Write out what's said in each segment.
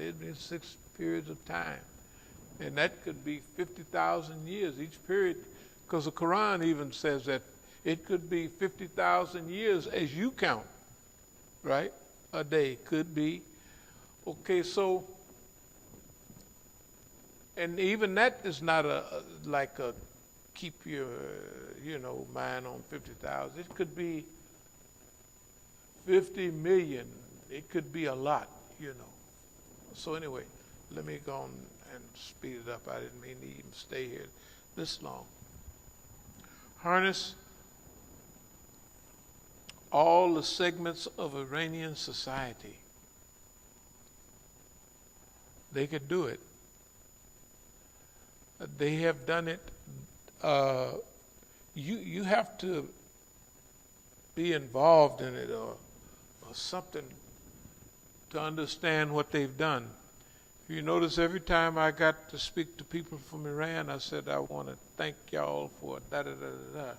it means 6 periods of time. And that could be 50,000 years each period, because the Quran even says that it could be 50,000 years as you count, right? A day could be. Okay, so, and even that is not like a keep your, mind on 50,000. It could be 50 million. It could be a lot, So anyway, let me go on and speed it up. I didn't mean to even stay here this long. Harness all the segments of Iranian society. They could do it. They have done it. You have to be involved in it or something to understand what they've done. You notice every time I got to speak to people from Iran, I said, I want to thank y'all for da-da-da-da-da.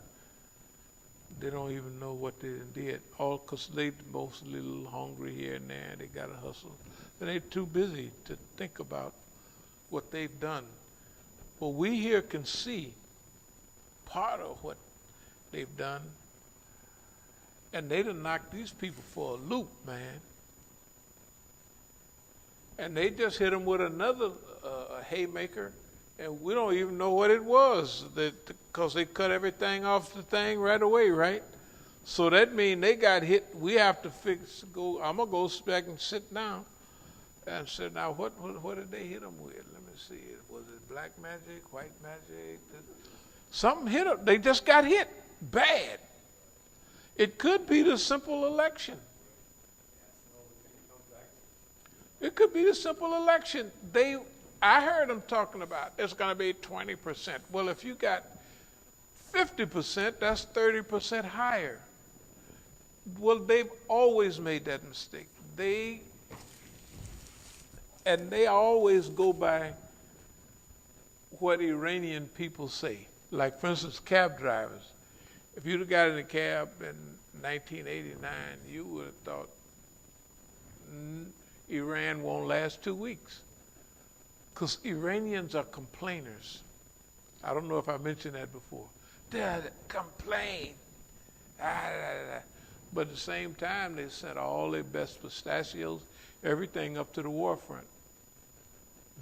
They don't even know what they did. All because they mostly a little hungry here and there. They got to hustle. And they're too busy to think about what they've done. Well, we here can see part of what they've done. And they done knocked these people for a loop, man. And they just hit them with another haymaker, and we don't even know what it was, because they cut everything off the thing right away, right? So that means they got hit. We have to I'm going to go back and sit down and say, now, what did they hit them with? Let me see. Was it black magic, white magic? Something hit them. They just got hit bad. It could be the simple election. It could be the simple election. I heard them talking about it's going to be 20%. Well, if you got 50%, that's 30% higher. Well, they've always made that mistake. They always go by what Iranian people say. Like, for instance, cab drivers. If you'd have got in a cab in 1989, you would have thought, Iran won't last 2 weeks. Because Iranians are complainers. I don't know if I mentioned that before. They complain. But at the same time, they sent all their best pistachios, everything up to the war front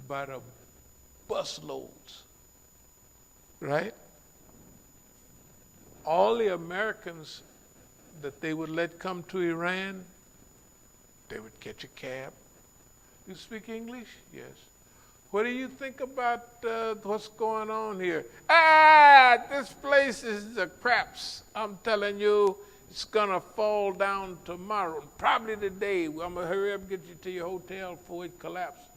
by the busloads. Right? All the Americans that they would let come to Iran, they would catch a cab. You speak English? Yes. What do you think about what's going on here? This place is the craps. I'm telling you, it's going to fall down tomorrow, probably today. I'm going to hurry up and get you to your hotel before it collapses.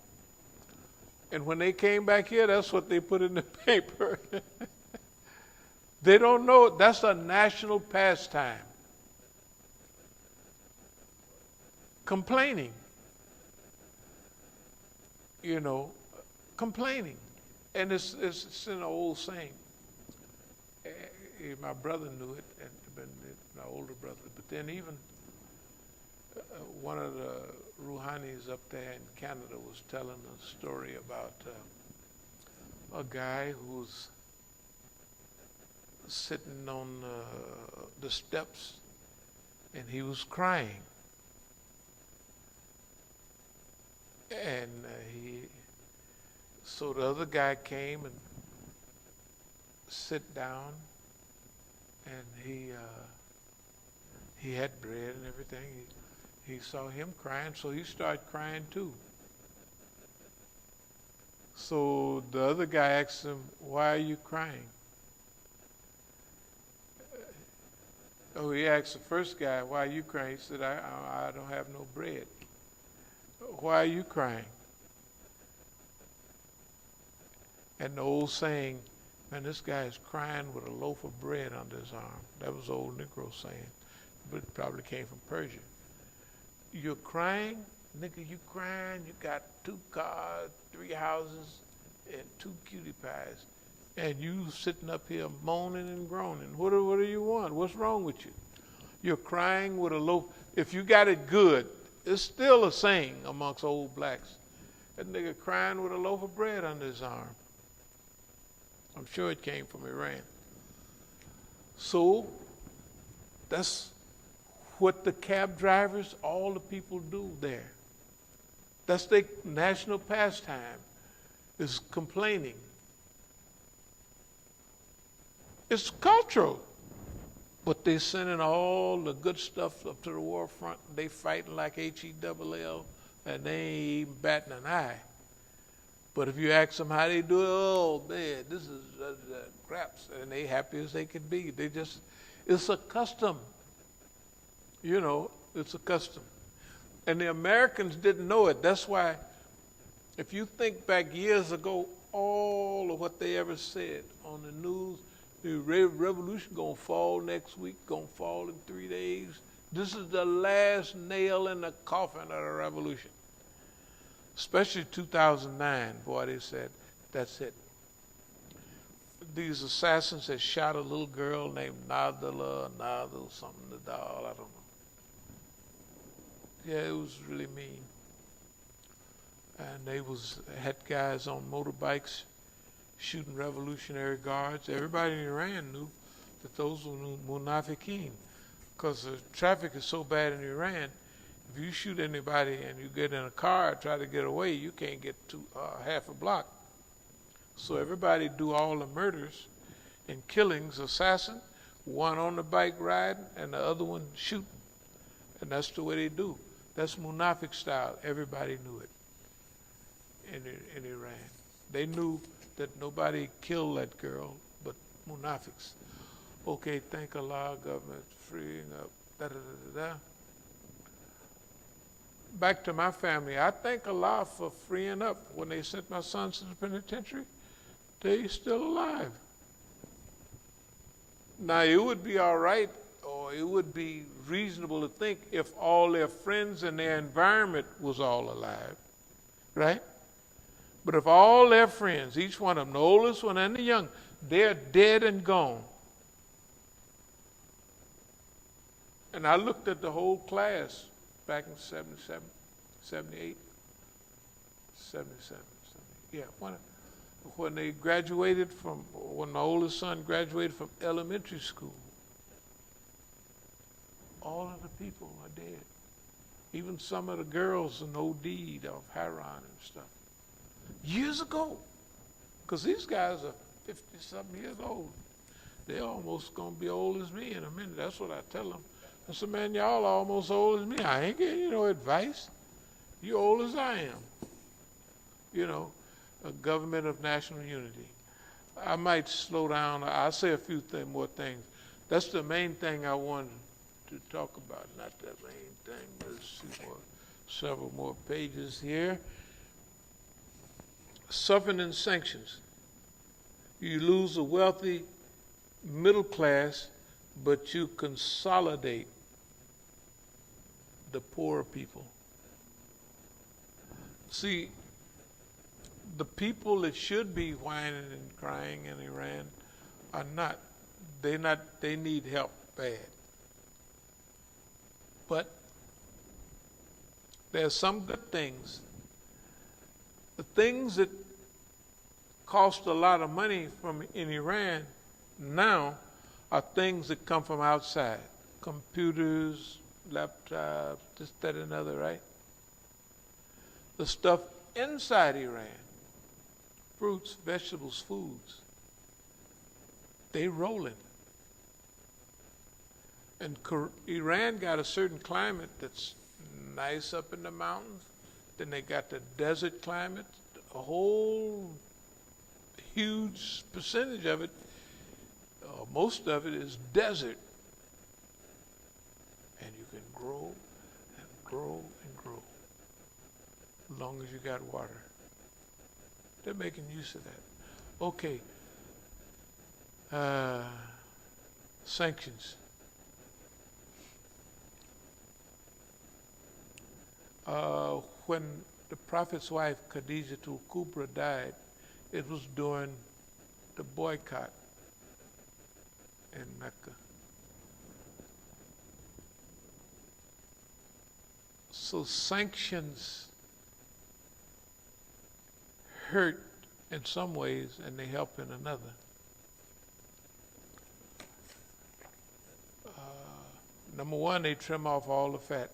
And when they came back here, that's what they put in the paper. They don't know. That's a national pastime. Complaining. Complaining. And it's an old saying. My brother knew it, and my older brother. But then even one of the Rouhanis up there in Canada was telling a story about a guy who's sitting on the steps, and he was crying. And so the other guy came and sit down, and he had bread and everything. He saw him crying, so he started crying too. So the other guy asked him, "Why are you crying?" He asked the first guy, "Why are you crying?" He said, I don't have no bread." "Why are you crying?" And the old saying, "Man, this guy is crying with a loaf of bread under his arm." That was old Negro saying, but it probably came from Persia. You're crying? Nigga, you crying? You got 2 cars, 3 houses, and 2 cutie pies. And you sitting up here moaning and groaning. What do you want? What's wrong with you? You're crying with a loaf. If you got it good, it's still a saying amongst old blacks. That nigga crying with a loaf of bread under his arm. I'm sure it came from Iran. So that's what the cab drivers, all the people do there. That's their national pastime, is complaining. It's cultural. But they sending all the good stuff up to the war front. They fighting like HELL, and they ain't even batting an eye. But if you ask them how they do it, oh man, this is craps, and they happy as they can be. They just, it's a custom. You know, it's a custom. And the Americans didn't know it. That's why, if you think back years ago, all of what they ever said on the news, the revolution gonna fall next week, gonna fall in 3 days. This is the last nail in the coffin of the revolution. Especially 2009, boy, they said, that's it. These assassins had shot a little girl named Nadal, something, Nadal, I don't know. Yeah, it was really mean. And they had guys on motorbikes shooting Revolutionary Guards. Everybody in Iran knew that those were munafiqeen, because the traffic is so bad in Iran. If you shoot anybody and you get in a car, try to get away, you can't get to half a block. So everybody do all the murders and killings, assassin, one on the bike riding and the other one shooting. And that's the way they do. That's munafiq style. Everybody knew it in Iran. They knew that nobody killed that girl but munafiqs. Okay, thank Allah, government freeing up, da-da-da-da-da. Back to my family, I thank Allah for freeing up. When they sent my sons to the penitentiary, they're still alive. Now, it would be all right, or it would be reasonable to think if all their friends and their environment was all alive, right? But if all their friends, each one of them, the oldest one and the young, they're dead and gone. And I looked at the whole class back in 77, 78, 77, 78. Yeah, when they graduated from, when my oldest son graduated from elementary school, all of the people are dead. Even some of the girls in OD'd of heroin and stuff. Years ago, because these guys are 50-something years old. They're almost going to be old as me in a minute. That's what I tell them. I said, man, y'all almost old as me. I ain't getting you no advice. You old as I am. You know, a government of national unity. I might slow down. I'll say a few more things. That's the main thing I wanted to talk about. Not the main thing. Let's see several more pages here. Suffering and sanctions. You lose a wealthy middle class, but you consolidate the poorer people. See, the people that should be whining and crying in Iran are not. They need help bad. But there's some good things. The things that cost a lot of money in Iran now are things that come from outside. Computers, laptops, this, that, and other, right? The stuff inside Iran, fruits, vegetables, foods, they rolling. And Iran got a certain climate that's nice up in the mountains. Then they got the desert climate, a whole huge percentage of it, most of it is desert. And you can grow and grow and grow as long as you got water. They're making use of that. Okay. Sanctions. When the Prophet's wife, Khadijatul Kubra, died, it was during the boycott in Mecca. So sanctions hurt in some ways and they help in another. Number one, they trim off all the fat.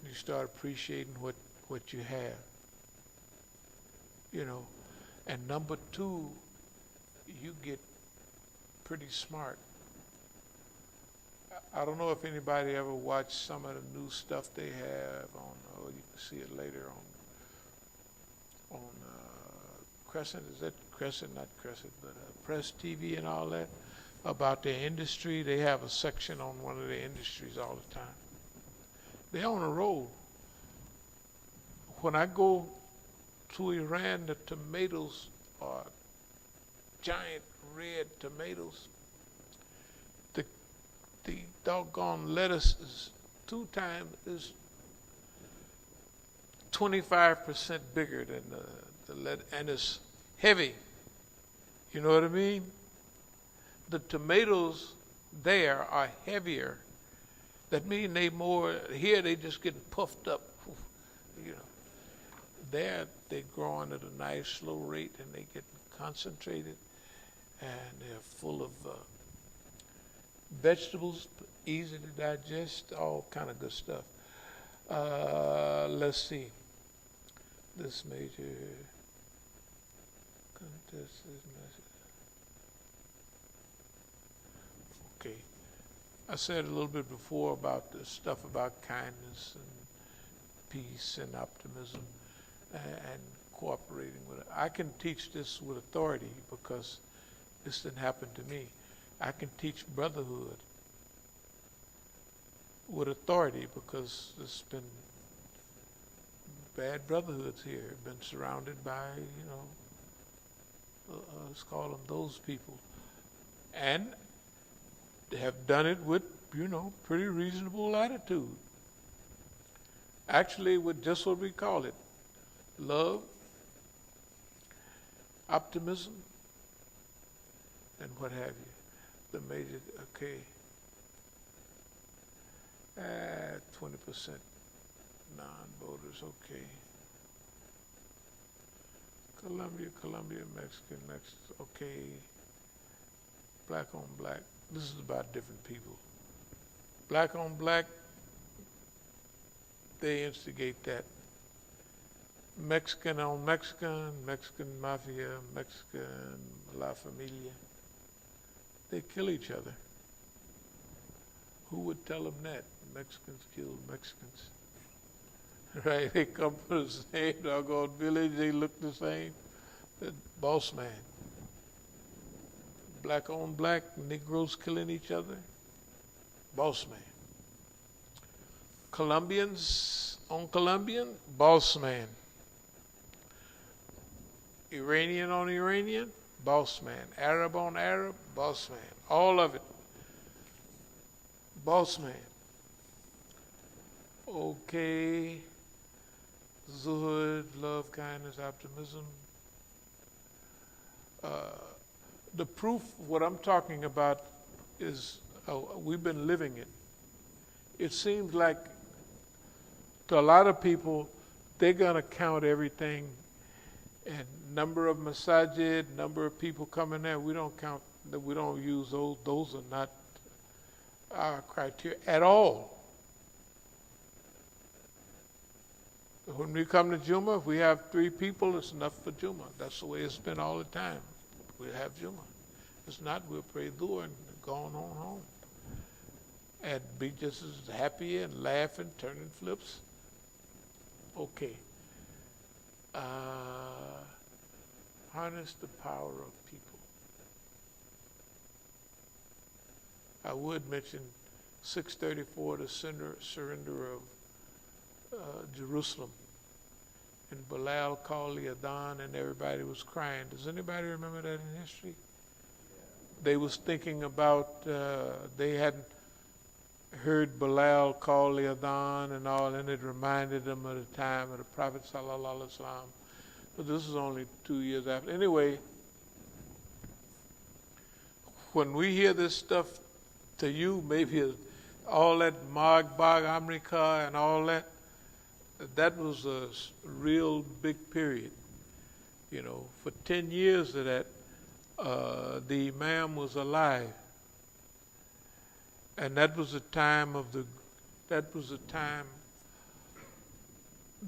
You start appreciating what you have. You know. And number two, you get pretty smart. I don't know if anybody ever watched some of the new stuff they have on, you can see it later on Crescent, is that Crescent, not Crescent, but Press TV and all that, about their industry. They have a section on one of their industries all the time. They're on a roll. When I go to Iran, the tomatoes are giant red tomatoes. The doggone lettuce is 25% bigger than the lettuce, and it's heavy. You know what I mean? The tomatoes there are heavier. That means here they just getting puffed up. You know, there they growing at a nice slow rate and they get concentrated, and they're full of vegetables, easy to digest, all kind of good stuff. Let's see. This major contest is okay. I said a little bit before about the stuff about kindness and peace and optimism and cooperating with it. I can teach this with authority because this didn't happen to me. I can teach brotherhood with authority because there's been bad brotherhoods here, been surrounded by, let's call them those people. And they have done it with, pretty reasonable attitude. Actually, with just what we call it, love, optimism, and what have you. The major, okay, 20% non-voters, okay. Colombia, Mexican, okay. Black on black, this is about different people. Black on black, they instigate that. Mexican on Mexican, Mexican mafia, Mexican La Familia. They kill each other. Who would tell them that? Mexicans kill Mexicans. Right? They come from the same doggone village, they look the same. The boss man. Black on black, Negroes killing each other. Boss man. Colombians on Colombian, boss man. Iranian on Iranian, boss man. Arab on Arab, boss man. All of it. Boss man. Okay. Zuhud, love, kindness, optimism. The proof, what I'm talking about is we've been living it. It seems like to a lot of people, they're going to count everything and number of masajid, number of people coming there. We don't count, we don't use those. Those are not our criteria at all. When we come to Jummah, if we have 3 people, it's enough for Jummah. That's the way it's been all the time. We'll have Jummah. If not, we'll pray Dhuhr and go on home. And be just as happy and laughing, turning flips. Okay. Harness the power of people. I would mention 634, the surrender of Jerusalem. And Bilal called the Adhan and everybody was crying. Does anybody remember that in history? Yeah. They was thinking about, they hadn't heard Bilal call the Adhan and all, and it reminded them of the time of the Prophet sallallahu alaihi wasallam. But this is only 2 years after. Anyway, when we hear this stuff to you, maybe all that Magbag America and all that, that was a real big period. You know, for 10 years of that, the Imam was alive. And that was the time,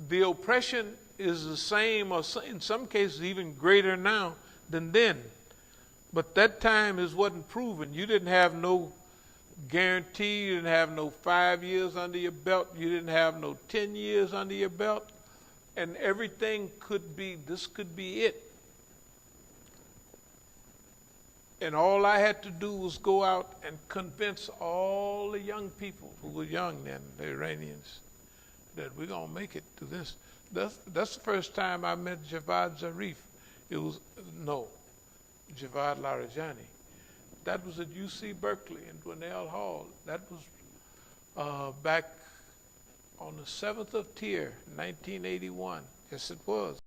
the oppression is the same, or in some cases even greater now than then. But that time wasn't proven. You didn't have no guarantee. You didn't have no 5 years under your belt. You didn't have no 10 years under your belt. And everything this could be it. And all I had to do was go out and convince all the young people who were young then, the Iranians, that we're going to make it to this. That's the first time I met Javad Zarif. Javad Larijani. That was at UC Berkeley in Dwinelle Hall. That was back on the 7th of Tyr, 1981. Yes, it was.